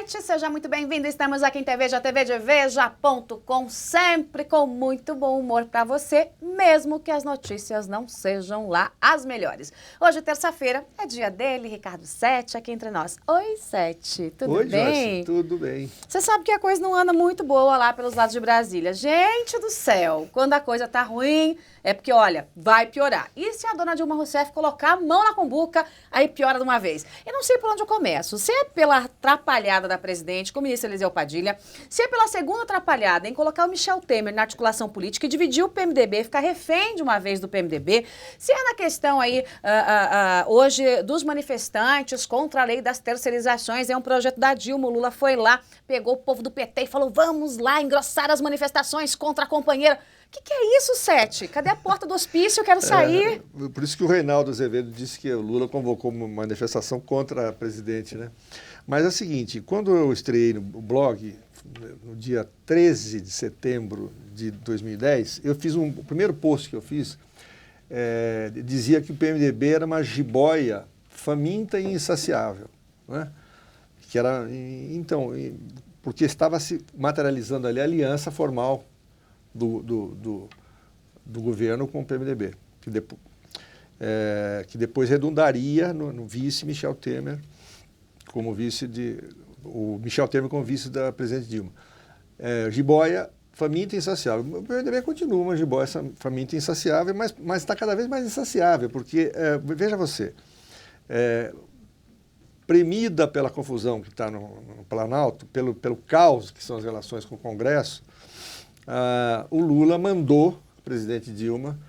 noite, seja muito bem-vindo. Estamos aqui em TVEJA, tvdeveja.com, sempre com muito bom humor para você, mesmo que as notícias não sejam lá as melhores. Hoje, terça-feira, é dia dele, Ricardo Sete, aqui entre nós. Oi, Sete, tudo bem? Oi, Joyce, tudo bem. Você sabe que a coisa não anda muito boa lá pelos lados de Brasília. Gente do céu, quando a coisa tá ruim, é porque, olha, vai piorar. E se a dona Dilma Rousseff colocar a mão na cumbuca, aí piora de uma vez. Eu não sei por onde eu começo. Se é pela atrapalhada da presidente com o ministro Eliseu Padilha, se é pela segunda atrapalhada em colocar o Michel Temer na articulação política e dividir o PMDB, ficar refém de uma vez do PMDB, se é na questão aí, hoje, dos manifestantes contra a lei das terceirizações, é um projeto da Dilma, o Lula foi lá, pegou o povo do PT e falou, vamos lá engrossar as manifestações contra a companheira. O que é isso, Sete? Cadê a porta do hospício? Eu quero sair. Por isso que o Reinaldo Azevedo disse que o Lula convocou uma manifestação contra a presidente, né? Mas é o seguinte, quando eu estreiei no blog, no dia 13 de setembro de 2010, eu fiz o primeiro post que eu fiz, dizia que o PMDB era uma jiboia faminta e insaciável, né? Que era, então, porque estava se materializando ali a aliança formal do governo com o PMDB, que depois redundaria no vice Michel Temer, como o Michel Temer como vice da presidente Dilma. Jiboia faminta e insaciável. O PMDB continua uma jiboia faminta e insaciável, mas está cada vez mais insaciável, porque, veja você, premida pela confusão que está no Planalto, pelo caos que são as relações com o Congresso, o Lula mandou o presidente Dilma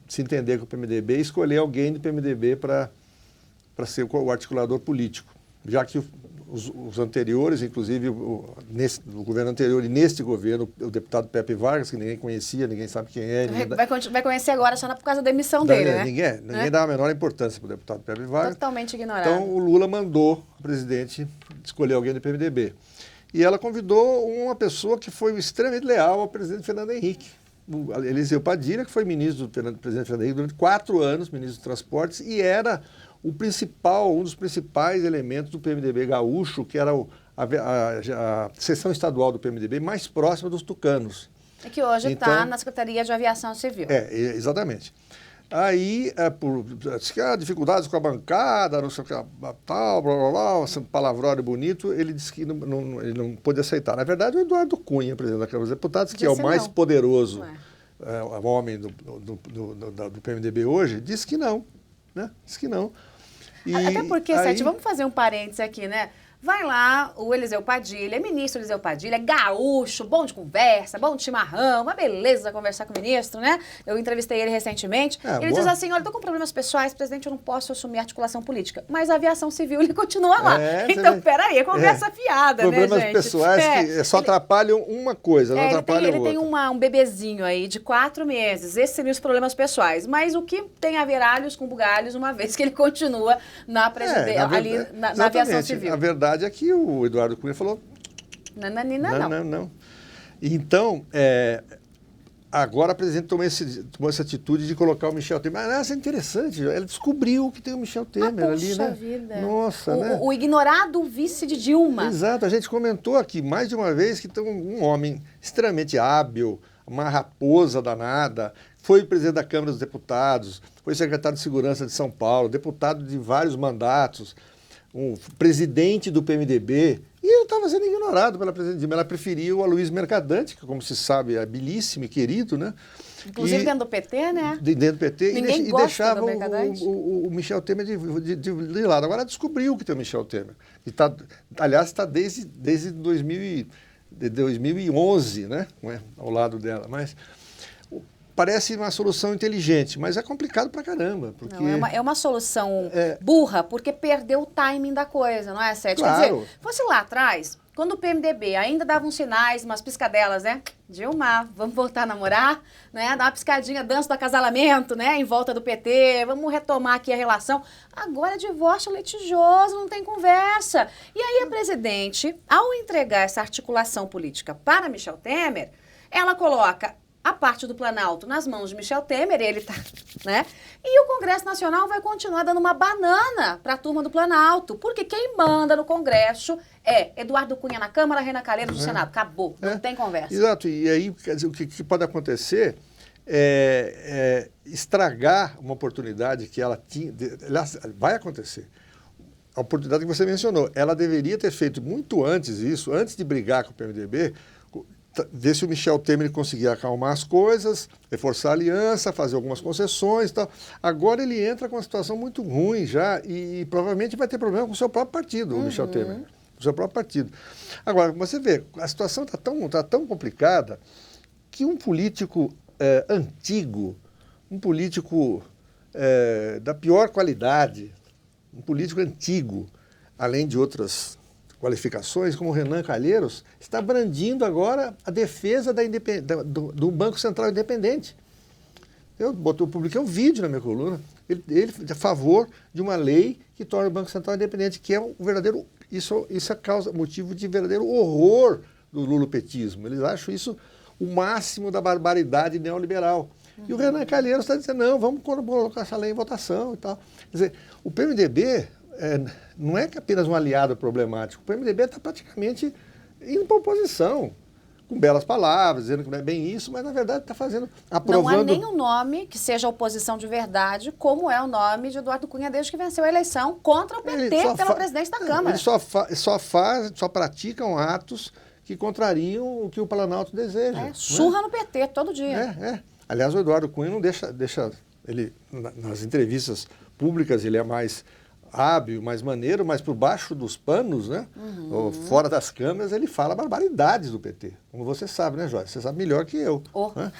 se entender com o PMDB e escolher alguém do PMDB para ser o articulador político, já que os anteriores, inclusive no governo anterior e neste governo, o deputado Pepe Vargas, que ninguém conhecia, ninguém sabe quem é. Vai conhecer agora só por causa da demissão dele, né? Ninguém dá a menor importância para o deputado Pepe Vargas. Totalmente ignorado. Então o Lula mandou o presidente escolher alguém do PMDB. E ela convidou uma pessoa que foi extremamente leal ao presidente Fernando Henrique, o Eliseu Padilha, que foi ministro do presidente Fernando Henrique durante 4 anos, ministro dos Transportes, e era um dos principais elementos do PMDB gaúcho, que era a seção estadual do PMDB mais próxima dos tucanos. É que hoje está na Secretaria de Aviação Civil. Exatamente. Aí, dificuldades com a bancada, não sei o que, tal, blá, blá, blá, um palavrão bonito, ele disse que ele não pôde aceitar. Na verdade, o Eduardo Cunha, presidente da Câmara dos Deputados, que é o mais poderoso homem do PMDB hoje, disse que não, né? Disse que não. Até porque, Sete, vamos fazer um parênteses aqui, né? Vai lá o Eliseu Padilha, ministro Eliseu Padilha, gaúcho, bom de conversa, bom de chimarrão, uma beleza conversar com o ministro, né? Eu entrevistei ele recentemente. Ele diz assim, olha, estou com problemas pessoais, presidente, eu não posso assumir articulação política. Mas a aviação civil, ele continua lá. Então, peraí, conversa fiada, problemas, né, gente? Problemas pessoais que só atrapalham uma coisa, não atrapalham outra. Ele tem um bebezinho aí de 4 meses, esses seriam os problemas pessoais. Mas o que tem a ver alhos com bugalhos, uma vez que ele continua na presidência, ali na aviação civil. A verdade é que o Eduardo Cunha falou... Não. Então, agora a presidente tomou essa atitude de colocar o Michel Temer. Mas, é interessante, ela descobriu que tem o Michel Temer ali, né? Vida. Nossa, né? O ignorado vice de Dilma. Exato, a gente comentou aqui mais de uma vez que tem um homem extremamente hábil, uma raposa danada, foi presidente da Câmara dos Deputados, foi secretário de Segurança de São Paulo, deputado de vários mandatos, um presidente do PMDB, e ele estava sendo ignorado pela presidente Dilma. Ela preferia o Aloysio Mercadante, que, como se sabe, é habilíssimo e querido, né? Inclusive dentro do PT, né? Dentro do PT, e deixava o Michel Temer de lado. Agora descobriu que tem o Michel Temer. Aliás, está desde 2011, né? Ao lado dela, mas... Parece uma solução inteligente, mas é complicado pra caramba. Porque... Não, é uma solução burra, porque perdeu o timing da coisa, não é, Sete? Claro. Quer dizer, fosse lá atrás, quando o PMDB ainda dava uns sinais, umas piscadelas, né? Dilma, vamos voltar a namorar, né? Dar uma piscadinha, dança do acasalamento, né? Em volta do PT, vamos retomar aqui a relação. Agora é divórcio litigioso, não tem conversa. E aí a presidente, ao entregar essa articulação política para Michel Temer, ela coloca a parte do Planalto nas mãos de Michel Temer, ele tá, né? E o Congresso Nacional vai continuar dando uma banana para a turma do Planalto, porque quem manda no Congresso é Eduardo Cunha na Câmara, Renan Calheiros no Senado. Acabou, não tem conversa. Exato, e aí, quer dizer, o que pode acontecer é estragar uma oportunidade que ela tinha, vai acontecer. A oportunidade que você mencionou, ela deveria ter feito muito antes isso, antes de brigar com o PMDB, ver se o Michel Temer conseguia acalmar as coisas, reforçar a aliança, fazer algumas concessões e tal. Agora ele entra com uma situação muito ruim já e provavelmente vai ter problema com o seu próprio partido, o Michel Temer, com o seu próprio partido. Agora, você vê, a situação está tão complicada que um político antigo, um político da pior qualidade, um político antigo, além de outras qualificações, como o Renan Calheiros, está brandindo agora a defesa do Banco Central Independente. Eu publiquei um vídeo na minha coluna, ele é a favor de uma lei que torna o Banco Central Independente, que é um verdadeiro, isso é causa, motivo de verdadeiro horror do lulopetismo. Eles acham isso o máximo da barbaridade neoliberal. E o Renan Calheiros está dizendo, não, vamos colocar essa lei em votação e tal. Quer dizer, o PMDB não é apenas um aliado problemático, o PMDB está praticamente indo para a oposição, com belas palavras, dizendo que não é bem isso, mas na verdade está fazendo, aprovando... Não há nenhum nome que seja oposição de verdade, como é o nome de Eduardo Cunha desde que venceu a eleição contra o PT pela presidência da Câmara. Eles só praticam atos que contrariam o que o Planalto deseja. Surra no PT todo dia. Aliás, o Eduardo Cunha não deixa ele, nas entrevistas públicas, ele é mais hábil, mais maneiro, mas por baixo dos panos, né? Fora das câmeras, ele fala barbaridades do PT. Como você sabe, né, Joyce? Você sabe melhor que eu. Né?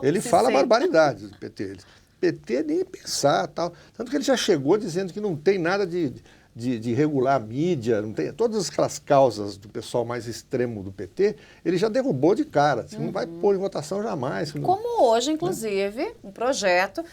Ele fala barbaridades do PT. PT nem pensar, tal. Tanto que ele já chegou dizendo que não tem nada de regular a mídia, não tem, todas aquelas causas do pessoal mais extremo do PT, ele já derrubou de cara, não vai pôr em votação jamais. Como hoje, inclusive, um projeto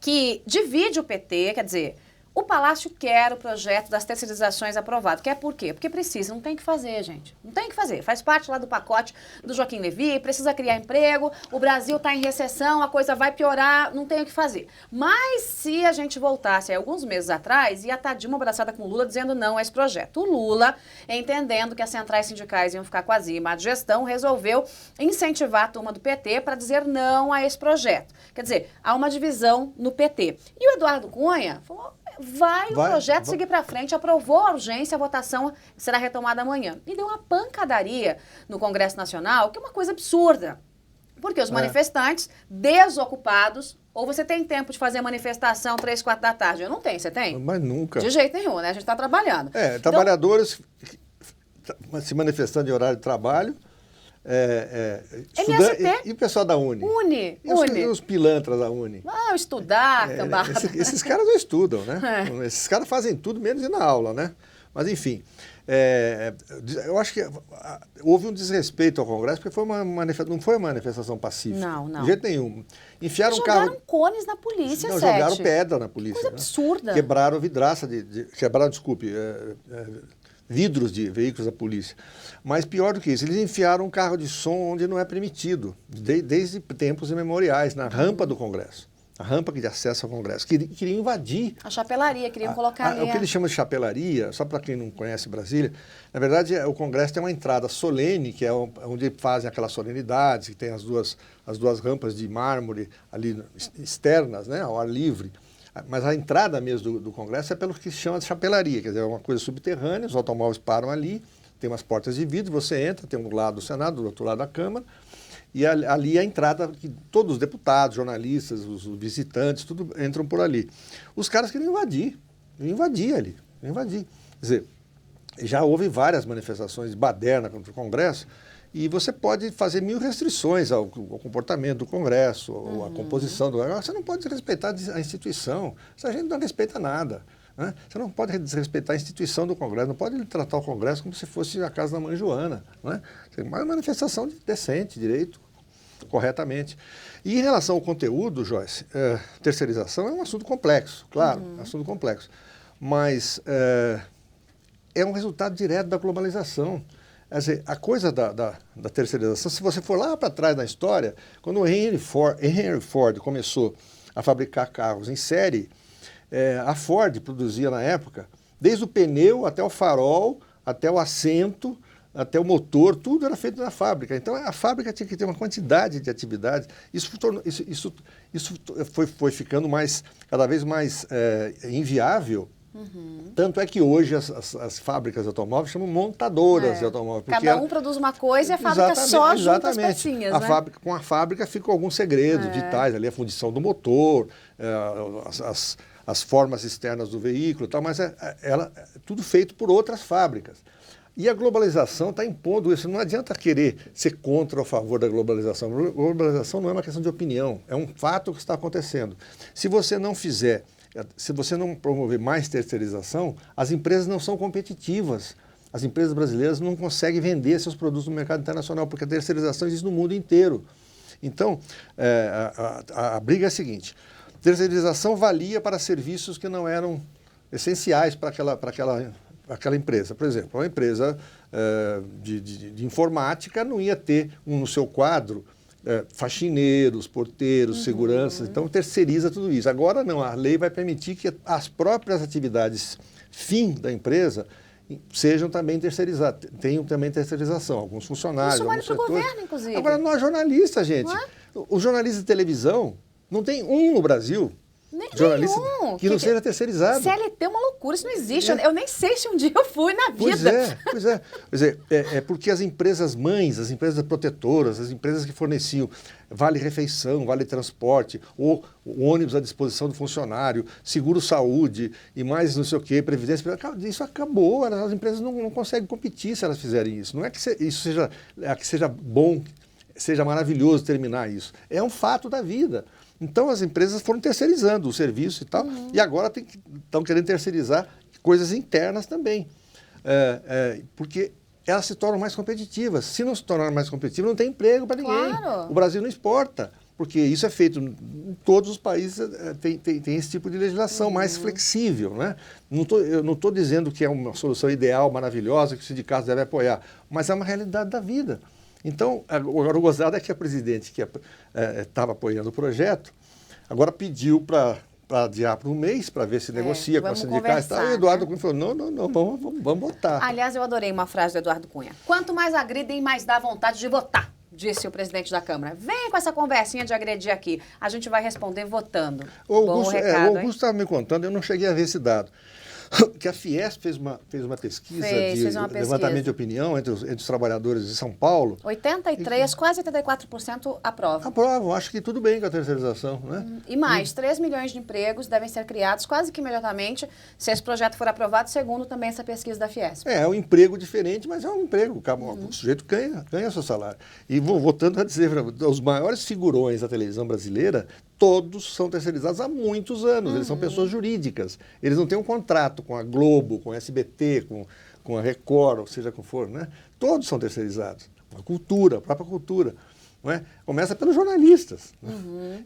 que divide o PT, quer dizer, o Palácio quer o projeto das terceirizações aprovado. Quer por quê? Porque precisa, não tem que fazer, gente. Não tem que fazer. Faz parte lá do pacote do Joaquim Levy, precisa criar emprego, o Brasil está em recessão, a coisa vai piorar, não tem o que fazer. Mas se a gente voltasse aí, alguns meses atrás, ia estar Dilma abraçada com o Lula dizendo não a esse projeto. O Lula, entendendo que as centrais sindicais iam ficar com a zima de gestão, resolveu incentivar a turma do PT para dizer não a esse projeto. Quer dizer, há uma divisão no PT. E o Eduardo Cunha falou... Vai o projeto seguir para frente, aprovou a urgência, a votação será retomada amanhã. E deu uma pancadaria no Congresso Nacional, que é uma coisa absurda. Porque os manifestantes, desocupados, ou você tem tempo de fazer manifestação 3, 4 da tarde? Eu não tenho, você tem? Mas nunca. De jeito nenhum, né? A gente está trabalhando. Trabalhadores se manifestando em horário de trabalho, e o pessoal da Uni? E os pilantras da Uni? Estudar, esses caras não estudam, né? Esses caras fazem tudo menos ir na aula, né? Mas, enfim, eu acho que houve um desrespeito ao Congresso, porque não foi uma manifestação pacífica. Não. De jeito nenhum. Jogaram cones na polícia, não, jogaram pedra na polícia. Coisa absurda. Quebraram vidraça, vidros de veículos da polícia. Mas pior do que isso, eles enfiaram um carro de som onde não é permitido, desde tempos imemoriais, na rampa do Congresso. A rampa de acesso ao Congresso. Queriam invadir. A chapelaria, queriam colocar ali. O que eles chamam de chapelaria, só para quem não conhece Brasília, na verdade o Congresso tem uma entrada solene, que é onde fazem aquelas solenidades, que tem as duas rampas de mármore ali externas, né, ao ar livre. Mas a entrada mesmo do Congresso é pelo que se chama de chapelaria, quer dizer, é uma coisa subterrânea, os automóveis param ali, tem umas portas de vidro, você entra, tem um lado do Senado, do outro lado da Câmara, e ali é a entrada que todos os deputados, jornalistas, os visitantes, tudo entram por ali. Os caras queriam invadir ali. Quer dizer, já houve várias manifestações de baderna contra o Congresso, e você pode fazer 1000 restrições ao comportamento do Congresso, ou à composição do Congresso. Você não pode desrespeitar a instituição. Essa gente não respeita nada. Né? Você não pode desrespeitar a instituição do Congresso, não pode tratar o Congresso como se fosse a casa da mãe Joana. Né? É uma manifestação decente, direito, corretamente. E em relação ao conteúdo, Joyce, terceirização é um assunto complexo, claro, é um assunto complexo. Mas é um resultado direto da globalização. Quer dizer, a coisa da terceirização, se você for lá para trás na história, quando o Henry Ford começou a fabricar carros em série, a Ford produzia na época, desde o pneu até o farol, até o assento, até o motor, tudo era feito na fábrica. Então a fábrica tinha que ter uma quantidade de atividades. Isso foi ficando cada vez mais inviável. Tanto é que hoje as fábricas de automóveis chamam montadoras de automóveis. Cada um produz uma coisa e a fábrica só junta as pecinhas, né? Com a fábrica ficam alguns segredos vitais, ali a fundição do motor, as formas externas do veículo, tal, mas tudo feito por outras fábricas. E a globalização está impondo isso. Não adianta querer ser contra ou a favor da globalização. A globalização não é uma questão de opinião, é um fato que está acontecendo. Se você não promover mais terceirização, as empresas não são competitivas. As empresas brasileiras não conseguem vender seus produtos no mercado internacional, porque a terceirização existe no mundo inteiro. Então, a briga é a seguinte: terceirização valia para serviços que não eram essenciais para aquela empresa. Por exemplo, uma empresa de informática não ia ter no seu quadro faxineiros, porteiros, seguranças, então terceiriza tudo isso. Agora não, a lei vai permitir que as próprias atividades fim da empresa sejam também terceirizadas, tenham também terceirização, alguns funcionários, isso vale alguns para o setores. governo, inclusive. Agora, nós jornalistas, gente, os jornalistas de televisão, não tem um no Brasil jornalista que não seja terceirizado. CLT é uma loucura, isso não existe. Eu nem sei se um dia eu fui na vida. Pois é. Quer dizer, é porque as empresas mães, as empresas protetoras, as empresas que forneciam vale-refeição, vale-transporte, ou o ônibus à disposição do funcionário, seguro-saúde e mais não sei o quê, previdência, isso acabou. As empresas não conseguem competir se elas fizerem isso. Não é que isso seja bom, seja maravilhoso terminar isso. É um fato da vida. Então as empresas foram terceirizando o serviço e tal, e agora estão querendo terceirizar coisas internas também, porque elas se tornam mais competitivas. Se não se tornar mais competitivas, não tem emprego para ninguém. Claro. O Brasil não exporta, porque isso é feito em todos os países, tem esse tipo de legislação mais flexível, né? Eu não estou dizendo que é uma solução ideal, maravilhosa, que os sindicatos devem apoiar, mas é uma realidade da vida. Então, agora o gozado é que a presidente que estava apoiando o projeto, agora pediu para adiar por um mês, para ver se negocia com os sindicais e tal. E o Eduardo Cunha falou, não, vamos votar. Aliás, eu adorei uma frase do Eduardo Cunha. Quanto mais agridem, mais dá vontade de votar, disse o presidente da Câmara. Vem com essa conversinha de agredir aqui. A gente vai responder votando. O Augusto estava me contando, eu não cheguei a ver esse dado, que a Fiesp fez uma pesquisa levantamento de opinião entre os trabalhadores de São Paulo. 83%, quase 84% aprovam. Aprovam, acho que tudo bem com a terceirização, né? E mais, 3 milhões de empregos devem ser criados quase que imediatamente se esse projeto for aprovado, segundo também essa pesquisa da Fiesp. É um emprego diferente, mas é um emprego. O sujeito ganha seu salário. E voltando a dizer, os maiores figurões da televisão brasileira, todos são terceirizados há muitos anos. Eles são pessoas jurídicas. Eles não têm um contrato com a Globo, com a SBT, com a Record, ou seja como for, né? Todos são terceirizados. A própria cultura. Não é? Começa pelos jornalistas.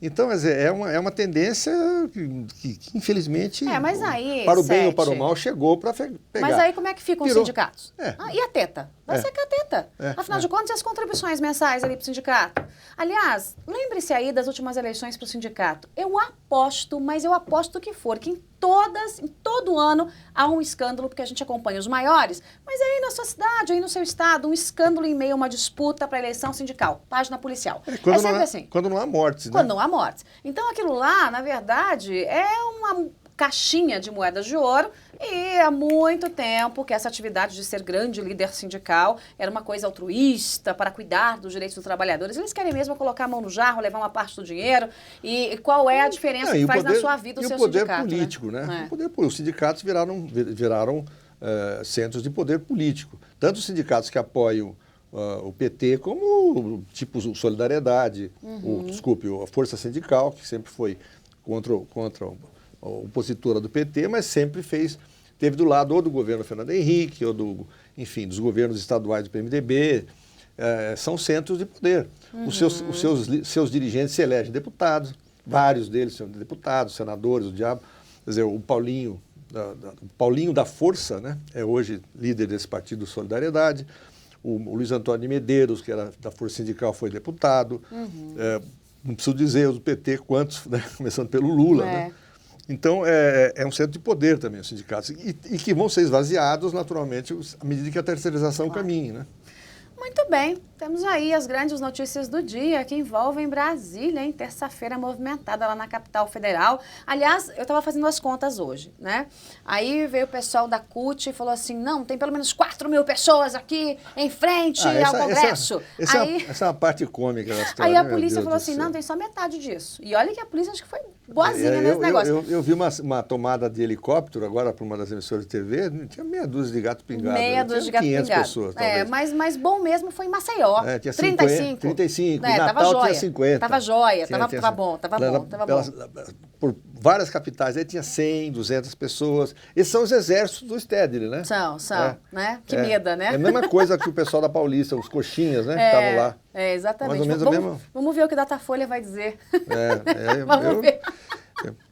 Então, é uma tendência que infelizmente, mas aí, para o bem ou para o mal, chegou para pegar. Mas aí como é que ficam os sindicatos? E a teta? Vai ser com a teta. Afinal de contas, e as contribuições mensais ali para o sindicato? Aliás, lembre-se aí das últimas eleições para o sindicato. Eu aposto, mas eu aposto o que for, que em todo ano há um escândalo, porque a gente acompanha os maiores, mas aí na sua cidade, aí no seu estado, um escândalo em meio a uma disputa para a eleição sindical, página policial. É sempre assim. Quando não há mortes, né? Quando não há mortes. Então aquilo lá, na verdade, é uma caixinha de moedas de ouro e há muito tempo que essa atividade de ser grande líder sindical era uma coisa altruísta para cuidar dos direitos dos trabalhadores. Eles querem mesmo colocar a mão no jarro, levar uma parte do dinheiro e qual é a diferença que faz na sua vida o seu sindicato? E o poder político, né? Os sindicatos viraram centros de poder político. Tanto os sindicatos que apoiam o PT como tipo Solidariedade, a Força Sindical, que sempre foi contra a opositora do PT, mas sempre teve do lado ou do governo Fernando Henrique, ou dos governos estaduais do PMDB, são centros de poder. Os seus dirigentes se elegem deputados, vários deles são deputados, senadores, o diabo. Quer dizer, o Paulinho da Força, né, é hoje líder desse partido Solidariedade. o Luiz Antônio de Medeiros, que era da Força Sindical, foi deputado. Não preciso dizer do PT quantos, né? Começando pelo Lula, né? Então, é um centro de poder também, os sindicatos, e que vão ser esvaziados, naturalmente, à medida que a terceirização caminhe, né? Muito bem, temos aí as grandes notícias do dia que envolvem Brasília, hein? Terça-feira movimentada lá na capital federal. Aliás, eu estava fazendo as contas hoje, né? Aí veio o pessoal da CUT e falou assim, não, tem pelo menos 4.000 pessoas aqui em frente ao Congresso. Essa é uma parte cômica da história. Aí a polícia falou assim, não, tem só metade disso. E olha que a polícia acho que foi boazinha nesse negócio. Eu vi uma tomada de helicóptero agora para uma das emissoras de TV, tinha meia dúzia de gato pingado. Meia dúzia de gato pingado. 500 pessoas, talvez. Mas bom mesmo foi em Maceió. Tinha 35. 35. Natal tava jóia. Tinha 50. Tava jóia, tava bom. Por várias capitais, aí tinha 100, 200 pessoas. Esses são os exércitos do Stedley, né? São, né? Que medo, né? É a mesma coisa que o pessoal da Paulista, os coxinhas, né? Que estavam lá. Exatamente. Mais ou menos vamos ver o que o Datafolha vai dizer. Vamos ver.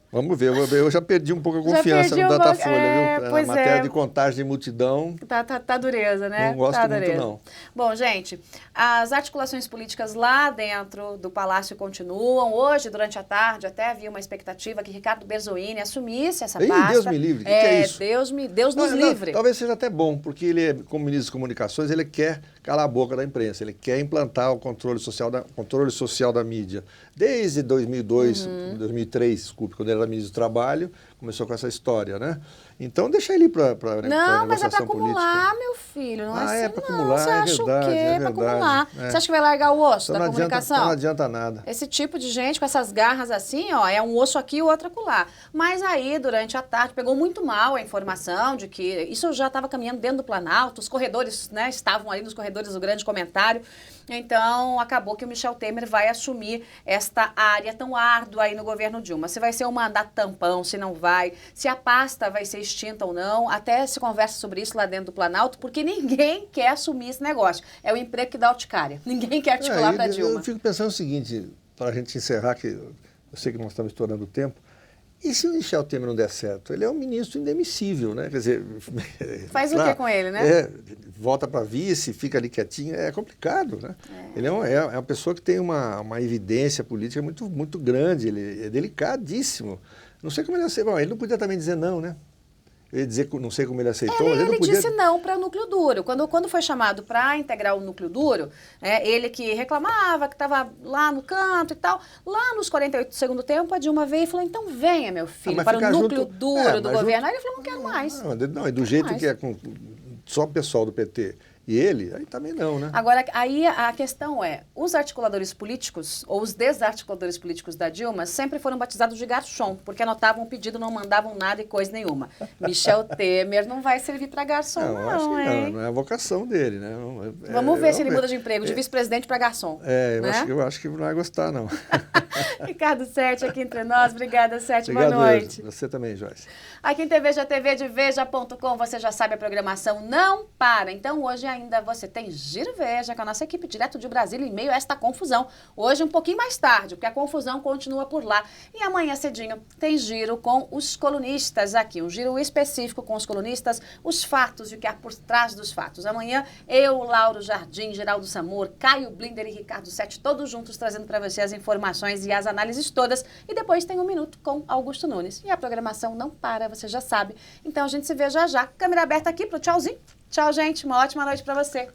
Vamos ver, eu já perdi um pouco a confiança no Datafolha, viu? Na matéria de contagem de multidão. Tá dureza, né? Não gosto muito, não. Bom, gente, as articulações políticas lá dentro do Palácio continuam. Hoje, durante a tarde, até havia uma expectativa que Ricardo Berzoini assumisse essa pasta. Deus me livre, o que é isso? Deus nos livre. Talvez seja até bom, porque ele, como ministro de Comunicações, ele quer calar a boca da imprensa, ele quer implantar o controle social da mídia. Desde 2003, desculpe, quando ele era ministro do Trabalho, começou com essa história, né? Então, deixa ele para negociação política. Não, mas é para acumular, meu filho. Não é assim, é para acumular, Você acha verdade, o quê? É para acumular. É. Você acha que vai largar o osso então da comunicação? Não adianta nada. Esse tipo de gente com essas garras assim, ó, é um osso aqui e o outro acolá. Mas aí, durante a tarde, pegou muito mal a informação de que isso já estava caminhando dentro do Planalto, os corredores, né, estavam ali nos corredores do grande comentário. Então, acabou que o Michel Temer vai assumir esta área tão árdua aí no governo Dilma. Se vai ser um mandato tampão, se não vai, se a pasta vai ser extinta ou não, até se conversa sobre isso lá dentro do Planalto, porque ninguém quer assumir esse negócio. É o emprego que dá urticária. Ninguém quer articular para Dilma. Eu fico pensando o seguinte, para a gente encerrar, que eu sei que nós estamos estourando o tempo, e se o Michel Temer não der certo? Ele é um ministro indemissível, né? Quer dizer... Faz o que com ele, né? Volta para vice, fica ali quietinho, é complicado, né? Ele é uma pessoa que tem uma evidência política muito, muito grande, ele é delicadíssimo. Não sei como ele aceitou. Bom, ele não podia também dizer não, né? Eu ia dizer que não sei como ele aceitou, mas ele não podia... disse não para o núcleo duro. Quando foi chamado para integrar o núcleo duro, ele que reclamava, que estava lá no canto e tal, lá nos 48 do segundo tempo, a Dilma veio e falou, então venha, meu filho, para o núcleo duro do governo. Aí ele falou, não quero mais. Não, do jeito que é com só o pessoal do PT e ele, aí também não, né? Agora, aí a questão é, os articuladores políticos, ou os desarticuladores políticos da Dilma, sempre foram batizados de garçom, porque anotavam o pedido, não mandavam nada e coisa nenhuma. Michel Temer não vai servir para garçom, não, hein? Não é a vocação dele, né? Vamos ver se ele muda de emprego, de vice-presidente para garçom. Eu acho que não vai gostar, não. Ricardo Sete aqui entre nós, obrigada, Sete, boa noite. Você também, Joyce. Aqui em TVja TV de Veja.com, você já sabe, a programação não para. Então, hoje ainda você tem Giro Veja com a nossa equipe direto de Brasília em meio a esta confusão. Hoje um pouquinho mais tarde, porque a confusão continua por lá. E amanhã cedinho tem Giro com os colunistas aqui, um giro específico com os colunistas, os fatos e o que há por trás dos fatos. Amanhã eu, Lauro Jardim, Geraldo Samur, Caio Blinder e Ricardo Sete, todos juntos trazendo para você as informações e as análises todas. E depois tem 1 Minuto com Augusto Nunes. E a programação não para, você já sabe. Então a gente se vê já já. Câmera aberta aqui pro tchauzinho. Tchau, gente. Uma ótima noite para você.